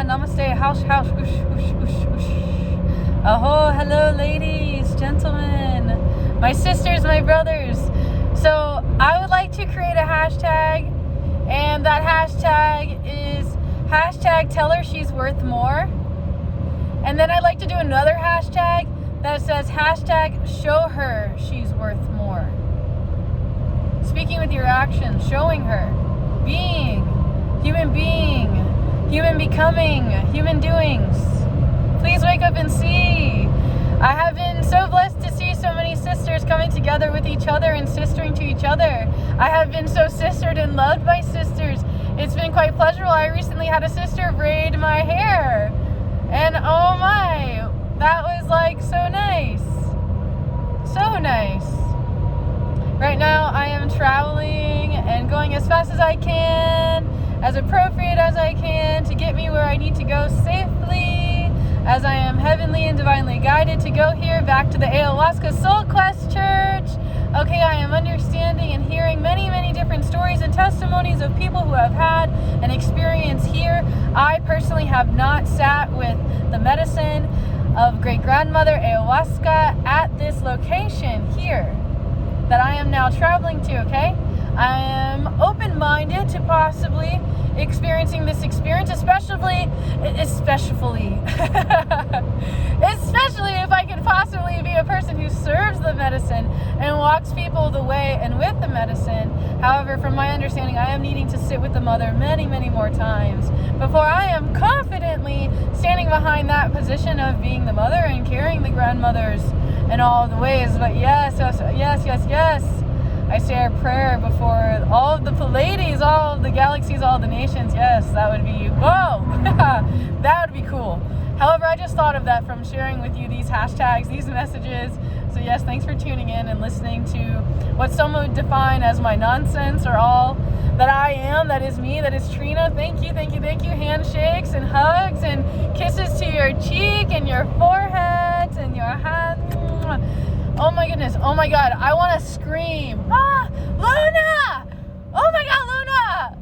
namaste, house, oosh, oosh, oosh, oosh. Aho, hello, ladies, gentlemen, my sisters, my brothers. So I would like to create a hashtag, and that hashtag is hashtag tell her she's worth more. And then I'd like to do another hashtag that says hashtag show her she's worth more. Speaking with your actions, showing her, being, human becoming, human doings. Please wake up and see. I have been so blessed to see so many sisters coming together with each other and sistering to each other. I have been so sistered and loved by sisters. It's been quite pleasurable. I recently had a sister braid my hair. And oh my, that was like so nice. So nice. Right now I am traveling and going as fast as I can, as appropriate as I can to get me where I need to go safely, as I am heavenly and divinely guided to go here back to the Ayahuasca Soul Quest Church. Okay, I am understanding and hearing many, many different stories and testimonies of people who have had an experience here. I personally have not sat with the medicine of great-grandmother Ayahuasca at this location here that I am now traveling to, okay? I am open-minded to possibly experiencing this experience, especially if I could possibly be a person who serves the medicine and walks people the way and with the medicine. However, from my understanding, I am needing to sit with the mother many, many more times before I am confidently standing behind that position of being the mother and carrying the grandmothers in all the ways. But yes. I say a prayer before all of the Pleiades, all of the galaxies, all of the nations. Yes, that would be, whoa, that would be cool. However, I just thought of that from sharing with you these hashtags, these messages. So yes, thanks for tuning in and listening to what some would define as my nonsense, or all that I am, that is me, that is Trina. Thank you. Handshakes and hugs and kisses to your cheek and your forehead and your hand. Oh my goodness. Oh my God. I want to scream. Ah, Luna! Oh my God, Luna!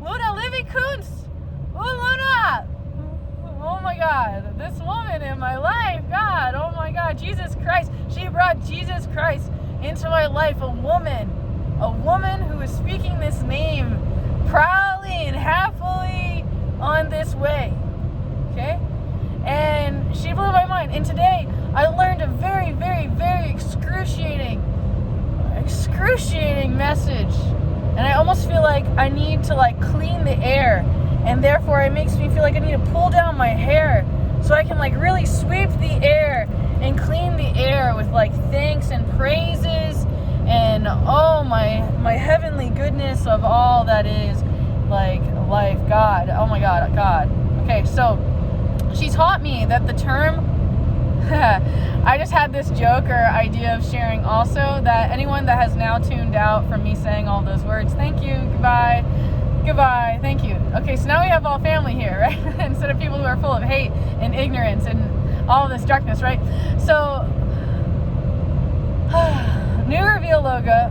Luna, Livy Kuntz! Oh, Luna! Oh my God. This woman in my life. God. Oh my God. Jesus Christ. She brought Jesus Christ into my life. A woman who is speaking this name proudly and happily on this way. Okay? And she blew my mind. And today I learned a very, very, very excruciating message. And I almost feel like I need to clean the air. And therefore it makes me feel like I need to pull down my hair so I can really sweep the air and clean the air with thanks and praises and my heavenly goodness of all that is life, God. Oh my God, God. Okay, so she taught me that the term, I just had this joke or idea of sharing also, that anyone that has now tuned out from me saying all those words, thank you, goodbye, thank you. Okay, so now we have all family here, right? Instead of people who are full of hate and ignorance and all this darkness, right? So, new reveal logo.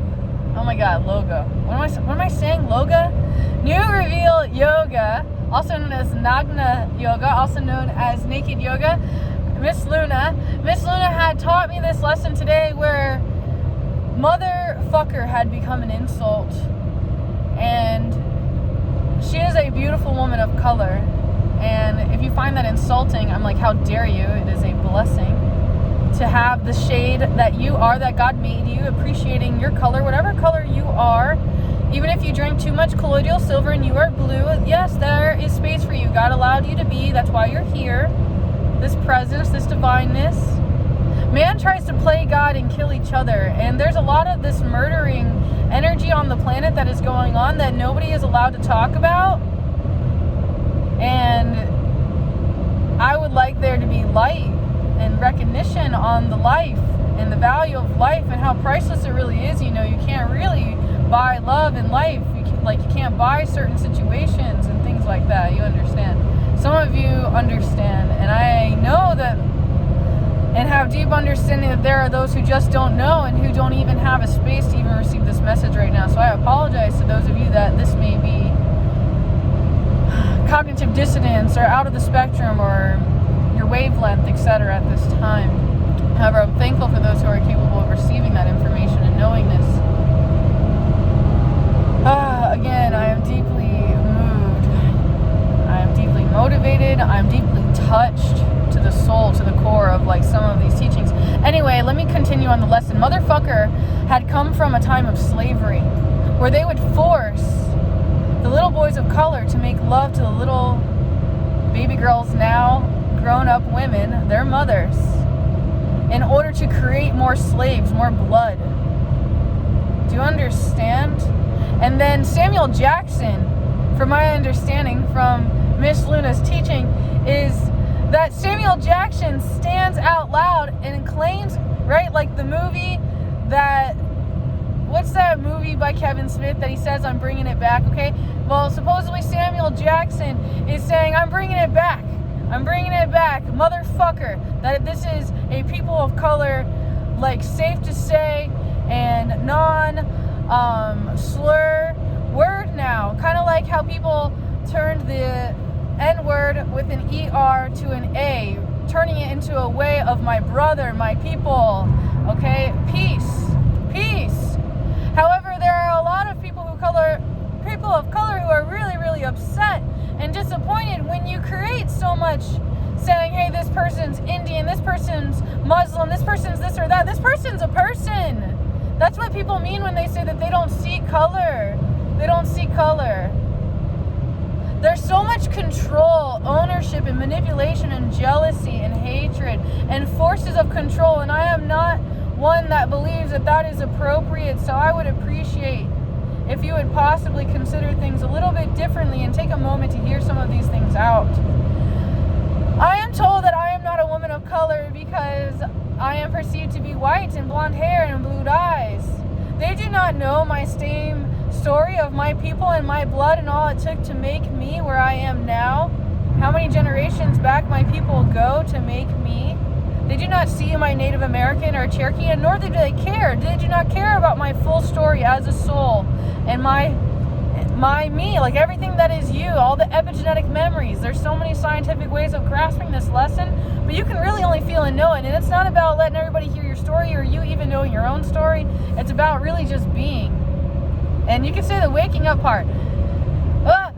Oh my God, logo. What am I saying? Logo? New reveal yoga, also known as Nagna yoga, also known as naked yoga. Miss Luna had taught me this lesson today where motherfucker had become an insult. And she is a beautiful woman of color. And if you find that insulting, I'm like, how dare you? It is a blessing to have the shade that you are, that God made you, appreciating your color, whatever color you are. Even if you drink too much colloidal silver and you are blue, yes, there is space for you. God allowed you to be. That's why you're here. This presence, this divineness. Man tries to play God and kill each other. And there's a lot of this murdering energy on the planet that is going on that nobody is allowed to talk about. And I would like there to be light and recognition on the life and the value of life and how priceless it really is. You know, you can't really buy love and life. You can't buy certain situations and things like that. You understand? Some of you understand, and I know that, and have deep understanding that there are those who just don't know and who don't even have a space to even receive this message right now. So I apologize to those of you that this may be cognitive dissonance or out of the spectrum or your wavelength, etc. at this time. However, I'm thankful for those who are capable of receiving that information and knowing this. Again, I am deeply moved. I am deeply motivated. I'm deeply touched to the soul, to the core of like some of these teachings. Anyway, let me continue on the lesson. Motherfucker had come from a time of slavery where they would force the little boys of color to make love to the little baby girls, now grown-up women, their mothers, in order to create more slaves, more blood. Do you understand? And then Samuel Jackson, from my understanding from Miss Luna's teaching, is that Samuel Jackson stands out loud and claims, right, like the movie that, what's that movie by Kevin Smith that he says, I'm bringing it back, okay? Well, supposedly Samuel Jackson is saying, I'm bringing it back. I'm bringing it back, motherfucker. That this is a people of color, like, safe to say, and non-slur word now. Kind of like how people turned the N-word with an ER to an A, turning it into a way of my brother, my people, okay? Peace. Peace. However, there are a lot of people of color who are really, really upset and disappointed when you create so much saying, hey, this person's Indian, this person's Muslim, this person's this or that. This person's a person. That's what people mean when they say that they don't see color. They don't see color. There's so much control, ownership, and manipulation, and jealousy, and hatred, and forces of control, and I am not one that believes that that is appropriate, so I would appreciate if you would possibly consider things a little bit differently and take a moment to hear some of these things out. I am told that I am not a woman of color because I am perceived to be white and blonde hair and blue eyes. They do not know my same story of my people and my blood and all it took to make me where I am now. How many generations back my people go to make me. They do not see my Native American or Cherokee, and nor do they care. They do not care about my full story as a soul and my me, like everything that is you, all the epigenetic memories. There's so many scientific ways of grasping this lesson, but you can really only feel and know it. And it's not about letting everybody hear your story or you even knowing your own story. It's about really just being. And you can say the waking up part.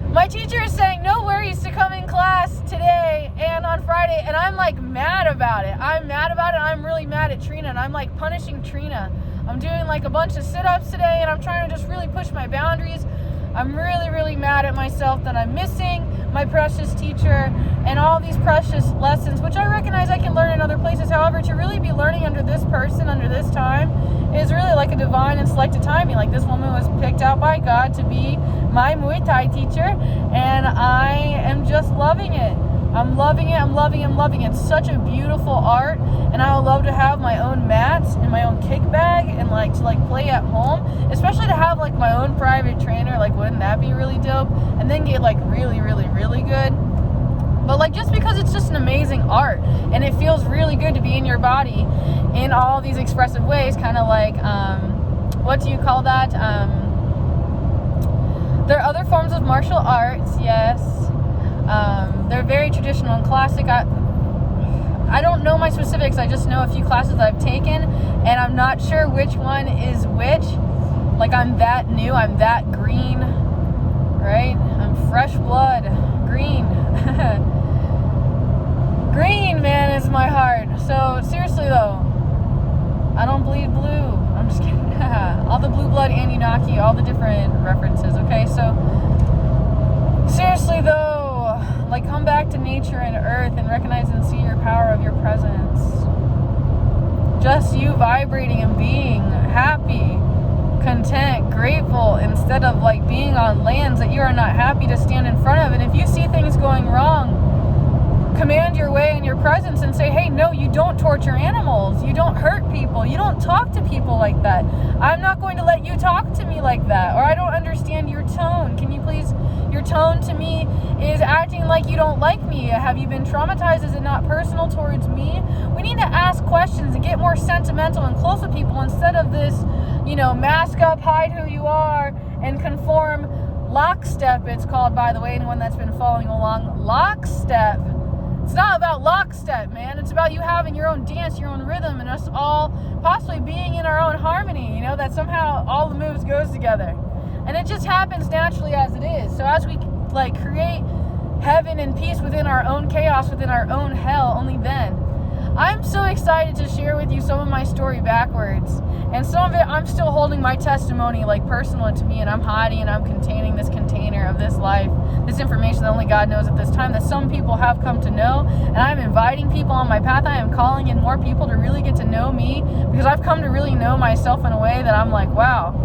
My teacher is saying no worries to come in class today and on Friday, and I'm like mad about it. I'm mad about it. I'm really mad at Trina, and I'm like punishing Trina. I'm doing like a bunch of sit-ups today, and I'm trying to just really push my boundaries. I'm really, really mad at myself that I'm missing my precious teacher and all these precious lessons, which I recognize I can learn in other places. However, to really be learning under this person, under this time, is really like a divine and selected timing. Like this woman was picked out by God to be my Muay Thai teacher, and I am just loving it. I'm loving it. I'm loving it. I'm loving it. It's such a beautiful art, and I would love to have my own mats and my own kick bag and like to like play at home, especially to have like my own private trainer. Like, wouldn't that be really dope? And then get like really, really, really good. But like just because it's just an amazing art and it feels really good to be in your body in all these expressive ways, kind of like what do you call that? There are other forms of martial arts, yes. They're very traditional and classic. I don't know my specifics. I just know a few classes I've taken, and I'm not sure which one is which. Like, I'm that new. I'm that green, right? I'm fresh blood. Green. Green, man, is my heart. So, seriously, though, I don't bleed blue. I'm just kidding. All the blue blood, Anunnaki, all the different references, okay? So, seriously, though, like, come back to nature and earth and recognize and see your power of your presence. Just you vibrating and being happy, content, grateful, instead of, like, being on lands that you are not happy to stand in front of. And if you see things going wrong, command your way in your presence and say, hey, no, you don't torture animals. You don't hurt people. You don't talk to people like that. I'm not going to let you talk to me like that. Or I don't understand your tone. Can you please, your tone to me is acting like you don't like me. Have you been traumatized? Is it not personal towards me? We need to ask questions and get more sentimental and close with people instead of this, you know, mask up, hide who you are, and conform Lockstep, it's called, by the way, anyone that's been following along. Lockstep. It's not about lockstep, man. It's about you having your own dance, your own rhythm, and us all possibly being in our own harmony, that somehow all the moves goes together. And it just happens naturally as it is. So as we create heaven and peace within our own chaos, within our own hell, only then. I'm so excited to share with you some of my story backwards. And some of it, I'm still holding my testimony personal to me, and I'm hiding and I'm containing this container of this life, this information that only God knows at this time, that some people have come to know. And I'm inviting people on my path. I am calling in more people to really get to know me, because I've come to really know myself in a way that I'm like, wow.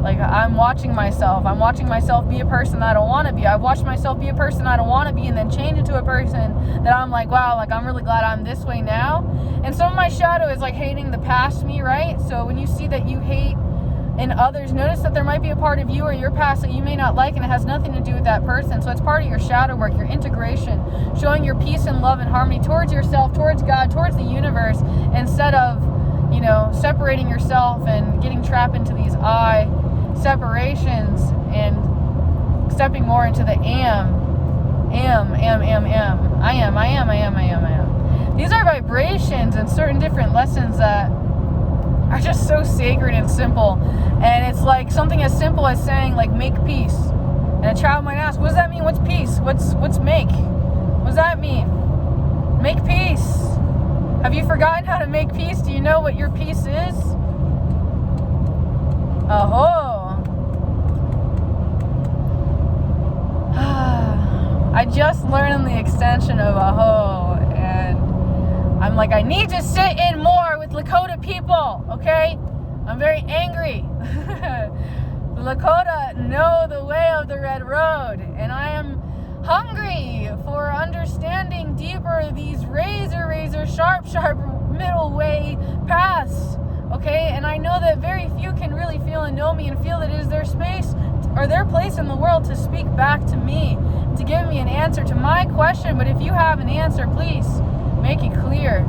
I'm watching myself. I'm watching myself be a person that I don't want to be. I've watched myself be a person I don't want to be, and then change into a person that I'm like, wow, I'm really glad I'm this way now. And some of my shadow is hating the past me, right? So when you see that you hate in others, notice that there might be a part of you or your past that you may not like, and it has nothing to do with that person. So it's part of your shadow work, your integration, showing your peace and love and harmony towards yourself, towards God, towards the universe, instead of, separating yourself and getting trapped into these separations and stepping more into the I am. These are vibrations and certain different lessons that are just so sacred and simple. And it's something as simple as saying make peace. And a child might ask, what does that mean? What's peace? What's make? What does that mean? Make peace. Have you forgotten how to make peace? Do you know what your peace is? I just learned the extension of and I'm I need to sit in more with Lakota people, okay? I'm very angry. The Lakota know the way of the red road, and I am hungry for understanding deeper these razor sharp middle way paths, okay? And I know that very few can really feel and know me and feel that it is their space or their place in the world to speak back to me, to give me an answer to my question. But if you have an answer, please make it clear.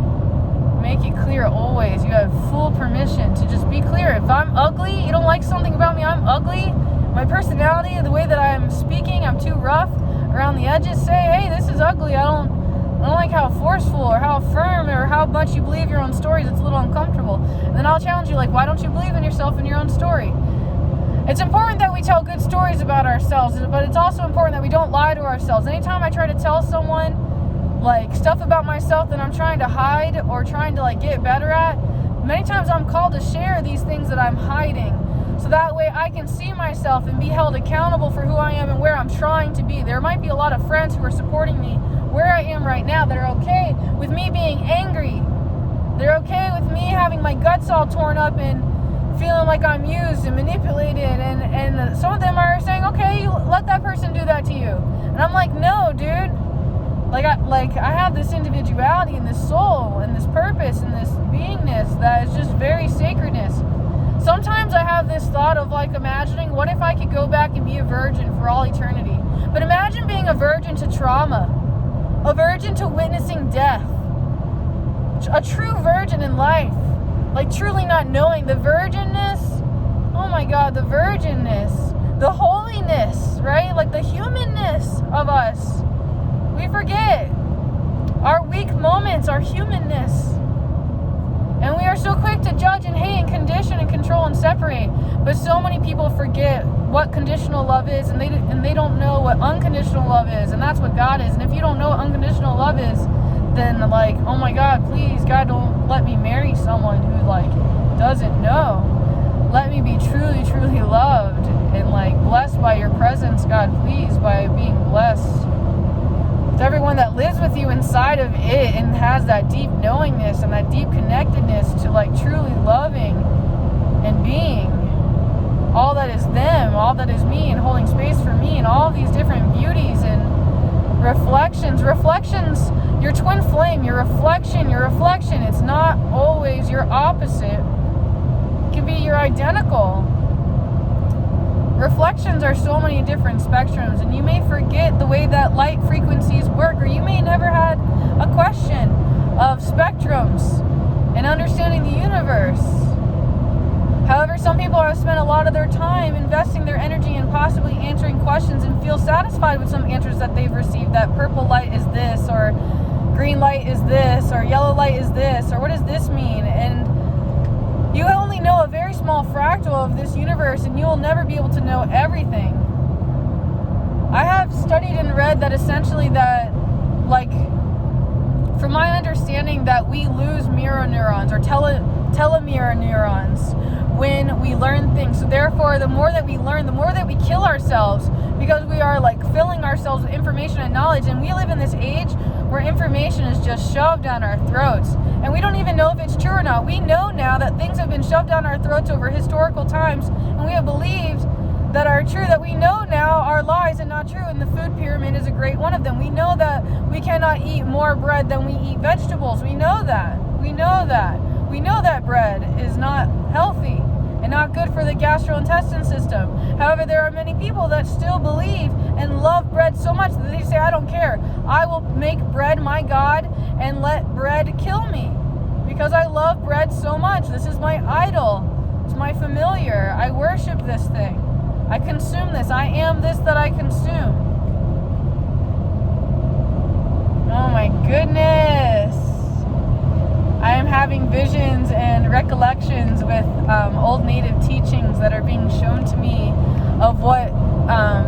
Make it clear always. You have full permission to just be clear. If I'm ugly, you don't like something about me, I'm ugly, my personality, the way that I'm speaking, I'm too rough around the edges, say, hey, this is ugly. I don't like how forceful or how firm or how much you believe your own stories. It's a little uncomfortable. And then I'll challenge you, why don't you believe in yourself and your own story? It's important that we tell good stories about ourselves, but it's also important that we don't lie to ourselves. Anytime I try to tell someone stuff about myself that I'm trying to hide or trying to get better at, many times I'm called to share these things that I'm hiding, so that way I can see myself and be held accountable for who I am and where I'm trying to be. There might be a lot of friends who are supporting me where I am right now that are okay with me being angry. They're okay with me having my guts all torn up and feeling like I'm used and manipulated, and some of them are saying, okay, let that person do that to you. And I'm like, no, dude. I have this individuality and this soul and this purpose and this beingness that is just very sacredness. Sometimes I have this thought of imagining, what if I could go back and be a virgin for all eternity? But imagine being a virgin to trauma, a virgin to witnessing death, a true virgin in life, truly not knowing the virginness. Oh my God, the virginness, the holiness, right? The humanness of us. We forget our weak moments, our humanness. And we are so quick to judge and hate and condition and control and separate. But so many people forget what conditional love is, and they don't know what unconditional love is. And that's what God is. And if you don't know what unconditional love is, then oh my God, please, God, don't let me marry someone who doesn't know. Let me be truly, truly loved and blessed by your presence, God, please, by being blessed. To everyone that lives with you inside of it and has that deep knowingness and that deep connectedness to truly loving and being all that is them, all that is me, and holding space for me, and all these different beauties and reflections, your twin flame, your reflection. It's not always your opposite. It can be your identical. Reflections are so many different spectrums, and you may forget the way that light frequencies work, or you may never had a question of spectrums and understanding the universe. However, some people have spent a lot of their time investing their energy in possibly answering questions and feel satisfied with some answers that they've received, that purple light is this, or green light is this, or yellow light is this, or what does this mean? And you only know a very small fractal of this universe, and you will never be able to know everything. I have studied and read that essentially that, like, from my understanding, that we lose mirror neurons or telomere neurons when we learn things. So therefore, the more that we learn, the more that we kill ourselves, because we are like filling ourselves with information and knowledge. And we live in this age where information is just shoved down our throats, and we don't even know if it's true or not. We know now that things have been shoved down our throats over historical times, and we have believed that are true, that we know now are lies and not true. And the food pyramid is a great one of them. We know that we cannot eat more bread than we eat vegetables. We know that. We know that bread is not healthy and not good for the gastrointestinal system. However, there are many people that still believe and love bread so much that they say, I don't care. I will make bread my God and let bread kill me, because I love bread so much. This is my idol. It's my familiar. I worship this thing. I consume this. I am this that I consume. Oh my goodness. I am having visions and recollections with old native teachings that are being shown to me of what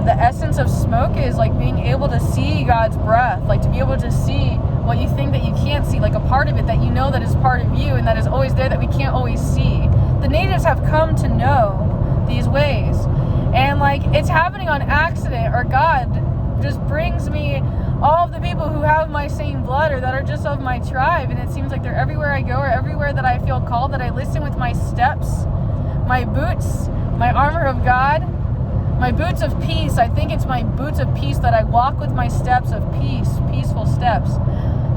the essence of smoke is, like being able to see God's breath, like to be able to see what you think that you can't see, like a part of it that you know that is part of you and that is always there that we can't always see. The natives have come to know these ways. And like it's happening on accident, or God just brings me all of the people who have my same blood or that are just of my tribe, and it seems like they're everywhere I go, or everywhere that I feel called, that I listen with my steps, my boots, my armor of God, my boots of peace. I think it's my boots of peace that I walk with my steps of peace, peaceful steps.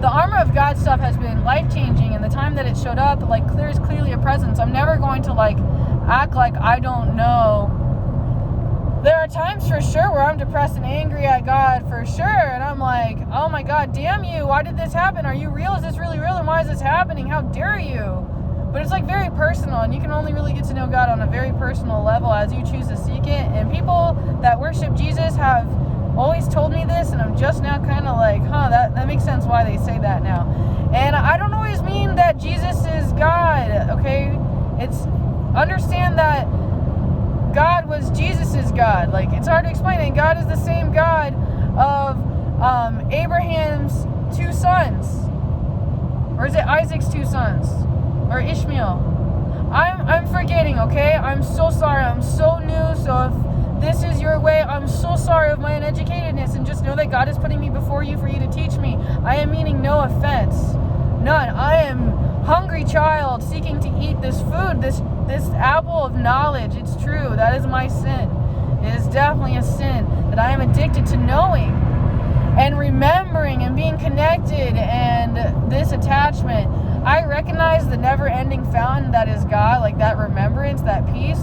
The armor of God stuff has been life-changing, and the time that it showed up, like there's clearly a presence. I'm never going to like act like I don't know. There are times for sure where I'm depressed and angry at God for sure, and I'm like, oh my God, damn you, why did this happen? Are you real? Is this really real? And why is this happening? How dare you? But it's like very personal, and you can only really get to know God on a very personal level as you choose to seek it. And people that worship Jesus have always told me this, and I'm just now kind of like, that makes sense why they say that now. And I don't always mean that Jesus is God, okay? It's understand that God was Jesus's God. Like, it's hard to explain it. God is the same God of Abraham's two sons. Or is it Isaac's two sons? Or Ishmael? I'm forgetting, okay? I'm so sorry. I'm so new. So if this is your way, I'm so sorry of my uneducatedness. And just know that God is putting me before you for you to teach me. I am meaning no offense. None. I am hungry child seeking to eat this food, this apple of knowledge. It's true. That is my sin. It is definitely a sin that I am addicted to knowing and remembering and being connected, and this attachment. I recognize the never-ending fountain that is God, like that remembrance, that peace.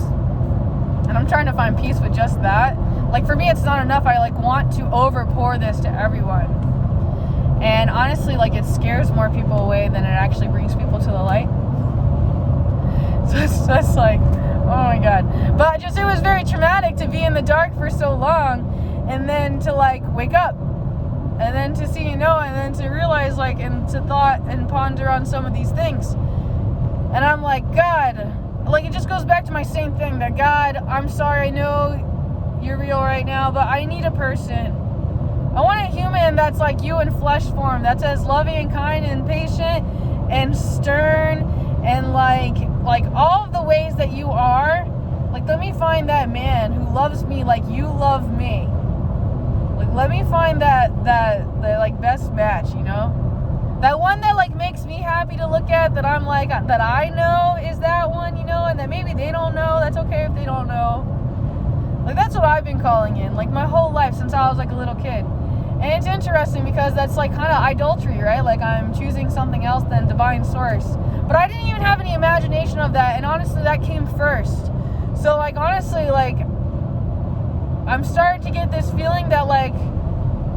And I'm trying to find peace with just that. Like for me, it's not enough. I like want to overpour this to everyone. And honestly, like it scares more people away than it actually brings people to the light. So it's just like, oh my God. But it was very traumatic to be in the dark for so long, and then to like wake up, and then to see, and then to realize, like, and to thought and ponder on some of these things. And I'm like, God, like it just goes back to my same thing, that God, I'm sorry, I know you're real right now, but I need a person. I want a human that's like you in flesh form, that's as loving and kind and patient and stern and like all of the ways that you are. Like, let me find that man who loves me like you love me. Like, let me find that like best match, that one that like makes me happy to look at, that I'm like, that I know is that one, and that maybe they don't know. That's okay if they don't know. Like, that's what I've been calling in, like, my whole life since I was like a little kid. And it's interesting because that's like kind of idolatry, right? Like, I'm choosing something else than divine source. But I didn't even have any imagination of that, and honestly, that came first. So, like, honestly, like, I'm starting to get this feeling that, like,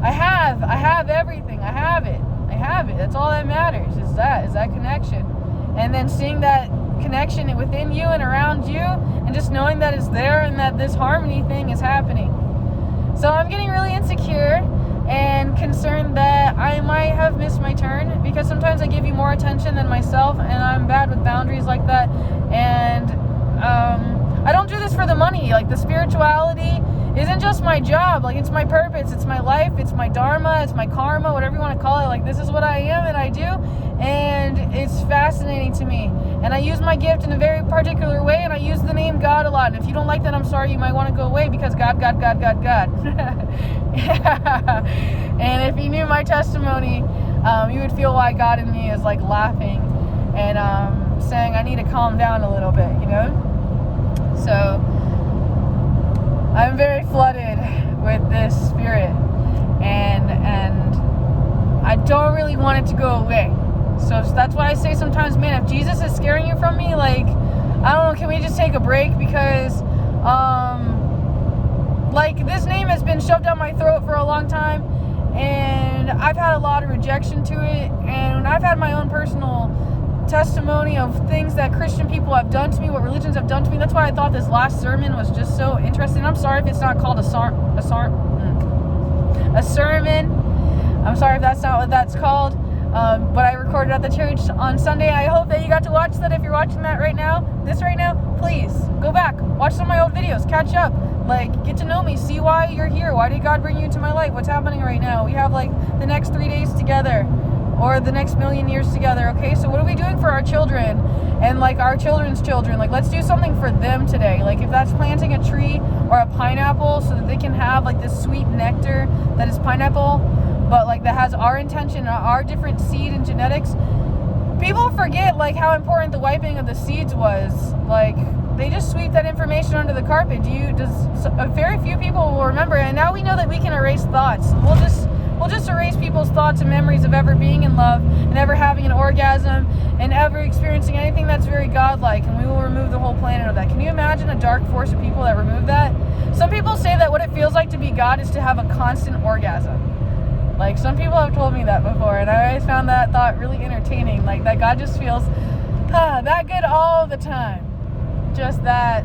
I have everything. I have it. That's all that matters, is that connection. And then seeing that connection within you and around you, and just knowing that it's there and that this harmony thing is happening. So I'm getting really insecure and concerned that I might have missed my turn, because sometimes I give you more attention than myself, and I'm bad with boundaries like that. And I don't do this for the money. Like, the spirituality isn't just my job. Like, it's my purpose, it's my life, it's my dharma, it's my karma, whatever you want to call it. Like, this is what I am and I do, and it's fascinating to me. And I use my gift in a very particular way, and I use the name God a lot. And if you don't like that, I'm sorry, you might want to go away, because God. Yeah. And if you knew my testimony, you would feel why God in me is like laughing and saying I need to calm down a little bit, you know? So I'm very flooded with this spirit, and I don't really want it to go away. So that's why I say sometimes, man, if Jesus is scaring you from me, like, I don't know, can we just take a break? Because like, this name has been shoved down my throat for a long time, and I've had a lot of rejection to it, and I've had my own personal testimony of things that Christian people have done to me, what religions have done to me. That's why I thought this last sermon was just so interesting. I'm sorry if it's not called a sermon. I'm sorry if that's not what that's called. But I recorded at the church on Sunday. I hope that you got to watch that. If you're watching that right now, please go back, watch some of my old videos, catch up, like, get to know me, see why you're here, why did God bring you into my life, what's happening right now. We have like the next 3 days together, or the next million years together. Okay, so what are we doing for our children and like our children's children? Like, let's do something for them today. Like, if that's planting a tree or a pineapple so that they can have like this sweet nectar that is pineapple, but like that has our intention, our different seed and genetics. People forget like how important the wiping of the seeds was. Like, they just sweep that information under the carpet. Very few people will remember. And now we know that we can erase thoughts. We'll just erase people's thoughts and memories of ever being in love and ever having an orgasm and ever experiencing anything that's very godlike, and we will remove the whole planet of that. Can you imagine a dark force of people that remove that? Some people say that what it feels like to be God is to have a constant orgasm. Like, some people have told me that before, and I always found that thought really entertaining. Like, that God just feels that good all the time. Just that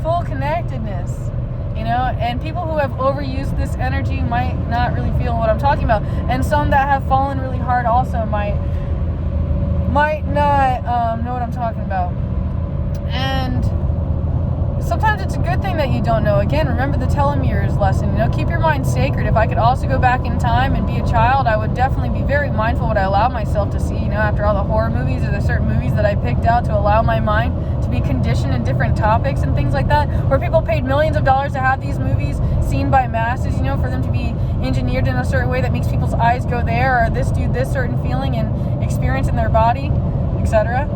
full connectedness, you know? And people who have overused this energy might not really feel what I'm talking about. And some that have fallen really hard also might not know what I'm talking about. And sometimes it's a good thing that you don't know. Again, remember the telomeres lesson. You know, keep your mind sacred. If I could also go back in time and be a child, I would definitely be very mindful what I allow myself to see. You know, after all the horror movies or the certain movies that I picked out to allow my mind to be conditioned in different topics and things like that, where people paid millions of dollars to have these movies seen by masses, you know, for them to be engineered in a certain way that makes people's eyes go there, or this certain feeling and experience in their body, etc.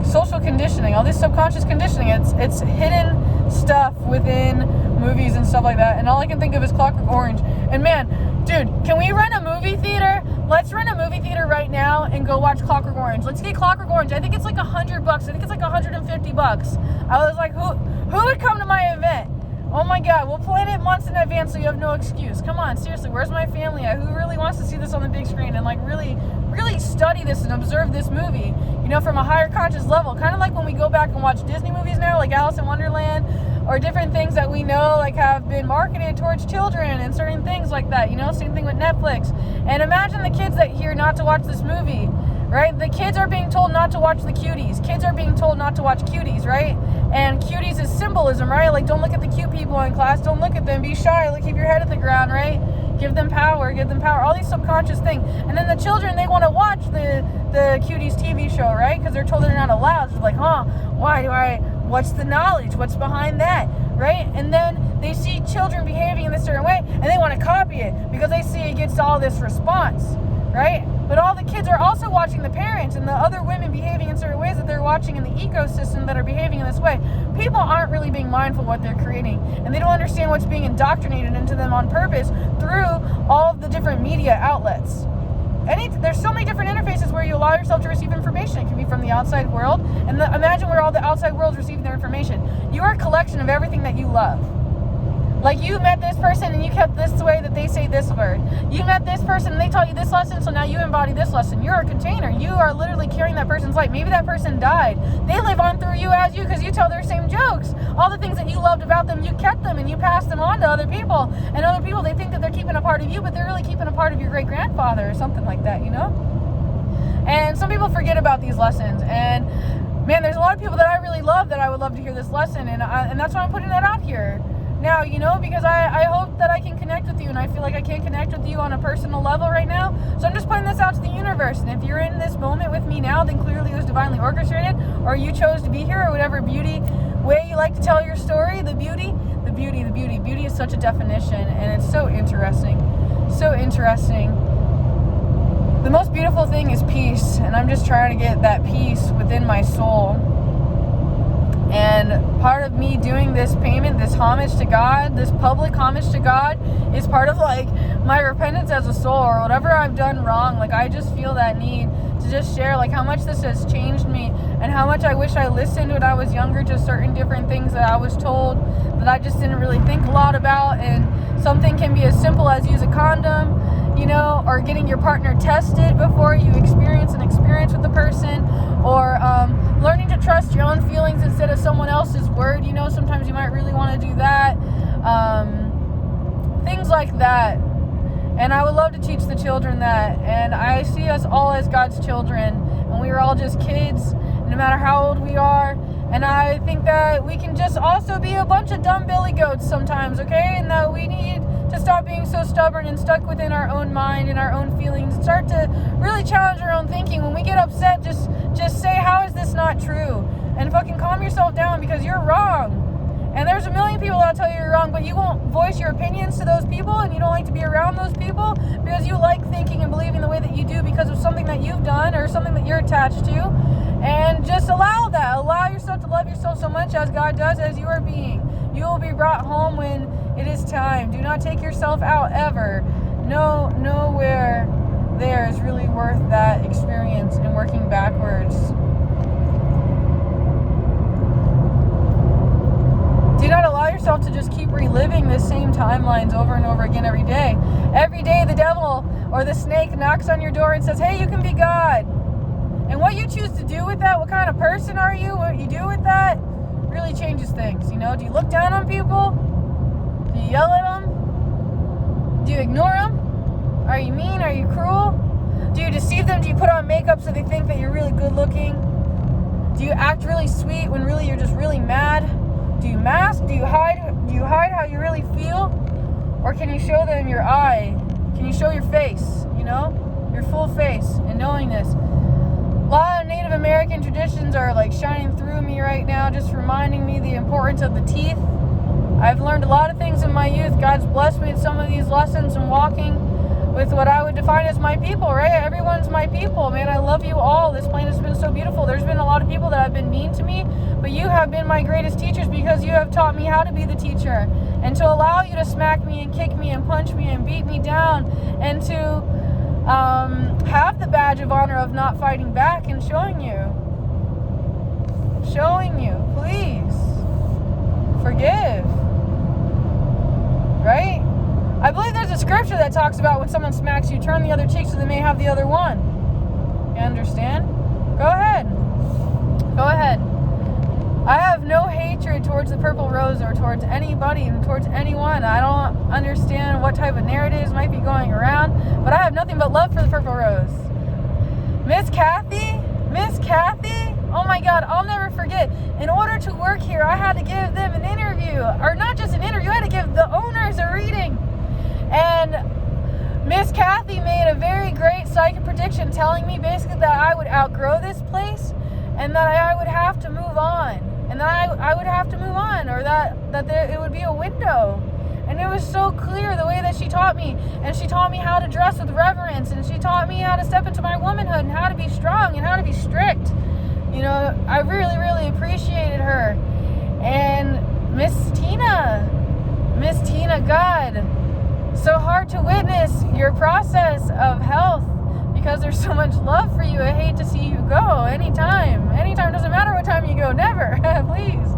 Social conditioning, all this subconscious conditioning, it's hidden stuff within movies and stuff like that, and all I can think of is Clockwork Orange. And man, dude, can we rent a movie theater? Let's rent a movie theater right now and go watch Clockwork Orange. Let's get Clockwork Orange. I think it's like $100. I think it's like $150. I was like, who would come to my event? Oh my God, we'll plan it months in advance so you have no excuse. Come on, seriously, where's my family at? Who really wants to see this on the big screen and like really study this and observe this movie, you know, from a higher conscious level? Kind of like when we go back and watch Disney movies now, like Alice in Wonderland, or different things that we know like have been marketed towards children and certain things like that, you know, same thing with Netflix. And imagine the kids that hear not to watch this movie, right? The kids are being told not to watch the cuties. Kids are being told not to watch cuties, right? And cuties is symbolism, right? Like, don't look at the cute people in class, don't look at them, be shy, like, keep your head at the ground, right? Give them power, all these subconscious things. And then the children, they want to watch the cuties TV show, right? Because they're told they're not allowed. So like, what's the knowledge? What's behind that, right? And then they see children behaving in this certain way, and they want to copy it because they see it gets all this response, right? But all the kids are also watching the parents and the other women behaving in certain ways that they're watching in the ecosystem that are behaving in this way. People aren't really being mindful of what they're creating, and they don't understand what's being indoctrinated into them on purpose through all of the different media outlets. There's so many different interfaces where you allow yourself to receive information. It can be from the outside world, and imagine where all the outside world is receiving their information. You are a collection of everything that you love. Like, you met this person and you kept this way that they say this word. You met this person and they taught you this lesson, so now you embody this lesson. You're a container. You are literally carrying that person's light. Maybe that person died. They live on through you as you, because you tell their same jokes. All the things that you loved about them, you kept them and you passed them on to other people. And other people, they think that they're keeping a part of you, but they're really keeping a part of your great-grandfather or something like that, you know? And some people forget about these lessons. And, man, there's a lot of people that I really love that I would love to hear this lesson. And that's why I'm putting that out here. Now, you know, because I hope that I can connect with you, and I feel like I can't connect with you on a personal level right now. So I'm just putting this out to the universe. And if you're in this moment with me now, then clearly it was divinely orchestrated, or you chose to be here, or whatever beauty way you like to tell your story. The beauty is such a definition, and it's so interesting. So interesting. The most beautiful thing is peace, and I'm just trying to get that peace within my soul. And part of me doing this payment, this homage to God, this public homage to God, is part of like my repentance as a soul, or whatever I've done wrong. Like, I just feel that need to just share like how much this has changed me, and how much I wish I listened when I was younger to certain different things that I was told that I just didn't really think a lot about. And something can be as simple as use a condom, you know, or getting your partner tested before you experience an experience with the person, or learning to trust your own feelings instead of someone else's word. You know, sometimes you might really want to do that. Things like that. And I would love to teach the children that. And I see us all as God's children, and we are all just kids, no matter how old we are. And I think that we can just also be a bunch of dumb billy goats sometimes, okay? And that we need to stop being so stubborn and stuck within our own mind and our own feelings, and start to really challenge our own thinking. When we get upset, just say, how is this not true? And fucking calm yourself down, because you're wrong. And there's a million people that'll tell you you're wrong, but you won't voice your opinions to those people, and you don't like to be around those people because you like thinking and believing the way that you do because of something that you've done or something that you're attached to. And just allow that. Allow yourself to love yourself so much as God does, as you are being. You will be brought home when it is time. Do not take yourself out ever. Nowhere there is really worth that experience and working backwards. Do not allow yourself to just keep reliving the same timelines over and over again every day. Every day the devil or the snake knocks on your door and says, hey, you can be God. And what you choose to do with that, what kind of person are you, what you do with that, really changes things. You know, do you look down on people? Do you yell at them? Do you ignore them? Are you mean? Are you cruel? Do you deceive them? Do you put on makeup so they think that you're really good looking? Do you act really sweet when really you're just really mad? Do you mask? Do you hide? Do you hide how you really feel? Or can you show them your eye? Can you show your face? You know, your full face and knowingness. A lot of Native American traditions are like shining through me right now, just reminding me the importance of the teeth. I've learned a lot of things in my youth. God's blessed me with some of these lessons and walking with what I would define as my people, right? Everyone's my people, man. I love you all. This planet has been so beautiful. There's been a lot of people that have been mean to me, but you have been my greatest teachers, because you have taught me how to be the teacher, and to allow you to smack me and kick me and punch me and beat me down, and to have the badge of honor of not fighting back and showing you, please forgive, right? I believe there's a scripture that talks about when someone smacks you, turn the other cheek so they may have the other one. You understand? Go ahead. I have no hatred towards the purple rose or towards anybody and towards anyone. I don't understand what type of narratives might be going around, but I have nothing but love for the purple rose. Miss Kathy, oh my God, I'll never forget. In order to work here, I had to give them an interview, or not just an interview, I had to give the owners a reading. And Miss Kathy made a very great psychic prediction, telling me basically that I would outgrow this place, and that I would have to move on. And that I would have to move on, or that it would be a window. And it was so clear the way that she taught me. And she taught me how to dress with reverence. And she taught me how to step into my womanhood, and how to be strong, and how to be strict. You know, I really, really appreciated her. And Miss Tina, God, so hard to witness your process of health, because there's so much love for you. I hate to see you go anytime. Doesn't matter what time you go, never. Please.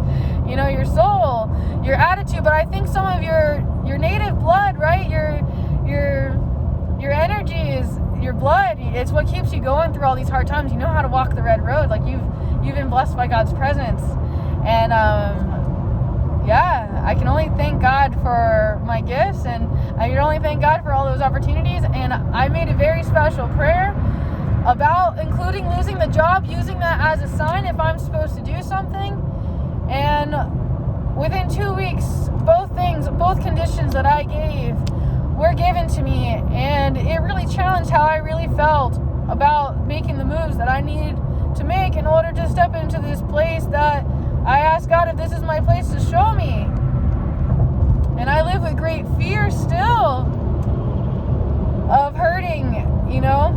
you know, your soul, your attitude, but I think some of your native blood, right? Your energy is your blood. It's what keeps you going through all these hard times. You know how to walk the red road. Like you've been blessed by God's presence. And I can only thank God for my gifts, and I can only thank God for all those opportunities. And I made a very special prayer about including losing the job, using that as a sign if I'm supposed to do something. And within 2 weeks, both conditions that I gave were given to me, and it really challenged how I really felt about making the moves that I needed to make in order to step into this place that I asked God if this is my place to show me. And I live with great fear still of hurting, you know,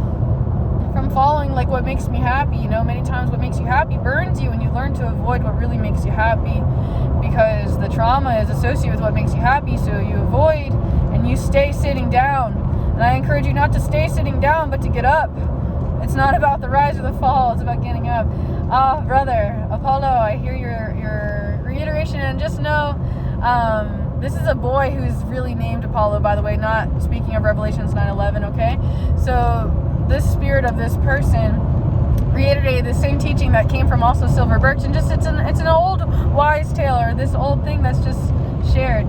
from following like what makes me happy. You know, many times what makes you happy burns you, and you learn to avoid what really makes you happy because the trauma is associated with what makes you happy, so you avoid and you stay sitting down. And I encourage you not to stay sitting down, but to get up. It's not about the rise or the fall, it's about getting up. Brother Apollo, I hear your reiteration, and just know this is a boy who's really named Apollo, by the way, not speaking of Revelations 9:11, okay? So this spirit of this person reiterated the same teaching that came from also Silver Birch, and just it's an old wise tale, or this old thing that's just shared.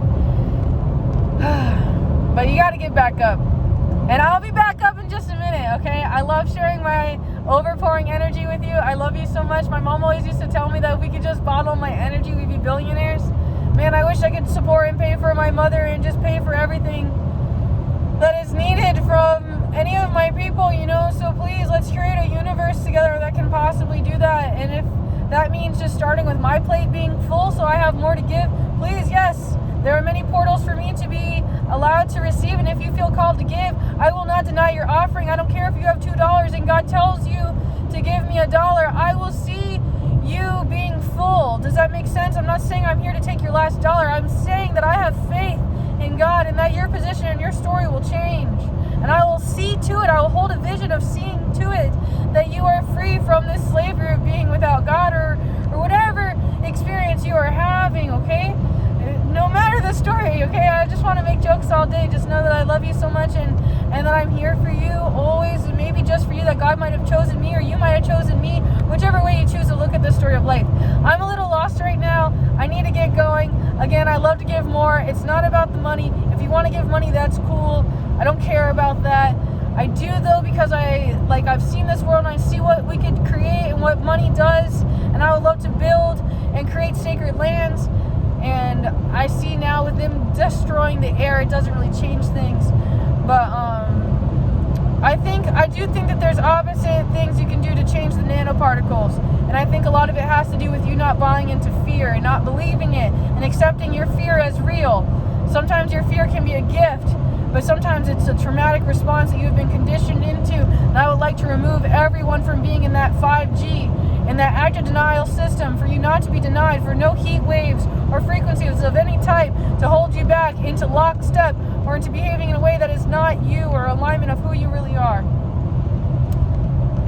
But you got to get back up. And I'll be back up in just a minute, okay? I love sharing my overpouring energy with you. I love you so much. My mom always used to tell me that if we could just bottle my energy, we'd be billionaires. Man, I wish I could support and pay for my mother and just pay for everything that is needed from any of my people, you know? So please, let's create a universe together that can possibly do that. And if that means just starting with my plate being full so I have more to give, please, yes. There are many portals for me to be allowed to receive, and if you feel called to give, I will not deny your offering. I don't care if you have $2 and God tells you to give me $1. I will see you being full. Does that make sense? I'm not saying I'm here to take your last dollar. I'm saying that I have faith in God and that your position and your story will change. And I will see to it, I will hold a vision of seeing to it that you are free from this slavery of being without God or whatever experience you are having, okay? No matter the story, okay? I just want to make jokes all day. Just know that I love you so much and that I'm here for you always, and maybe just for you, that God might have chosen me or you might have chosen me, whichever way you choose to look at this story of life. I'm a little lost right now. I need to get going. Again, I love to give more. It's not about the money. If you want to give money, that's cool. I don't care about that. I do though, because I've seen this world and I see what we could create and what money does, and I would love to build and create sacred lands. And I see now with them destroying the air, it doesn't really change things. But I do think that there's opposite things you can do to change the nanoparticles. And I think a lot of it has to do with you not buying into fear and not believing it and accepting your fear as real. Sometimes your fear can be a gift, but sometimes it's a traumatic response that you've been conditioned into. And I would like to remove everyone from being in that 5G, in that active denial system, for you not to be denied, for no heat waves or frequencies of any type to hold you back into lockstep or into behaving in a way that is not you or alignment of who you really are.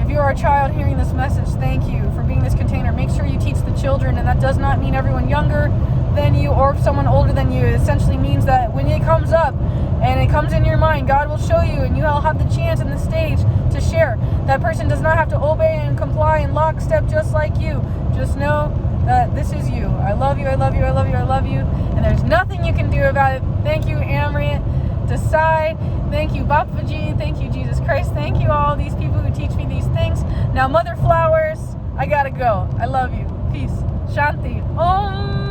If you are a child hearing this message, thank you for being this container. Make sure you teach the children, and that does not mean everyone younger than you or someone older than you. It essentially means that when it comes up and it comes in your mind, God will show you, and you will have the chance and the stage to share. That person does not have to obey and comply in lockstep just like you. Just know that this is you. I love you, I love you, I love you, I love you. And there's nothing you can do about it. Thank you, Amrit. Decide. Thank you, Bapaji. Thank you, Jesus Christ. Thank you, all these people who teach me these things. Now, Mother Flowers, I gotta go. I love you. Peace. Shanti. Om.